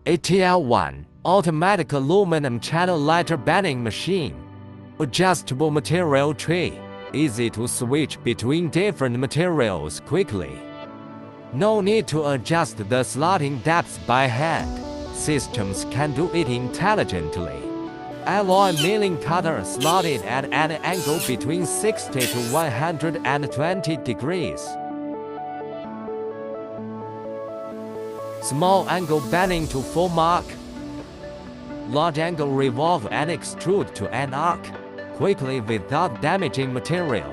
ATL1, automatic aluminum channel lighter bending machine. Adjustable material tray, easy to switch between different materials quickly. No need to adjust the slotting depths by hand. Systems can do it intelligently. Alloy milling cutter slotted at an angle between 60 to 120 degrees. Small angle bending to form arc. Large angle revolve and extrude to an arc, quickly without damaging material.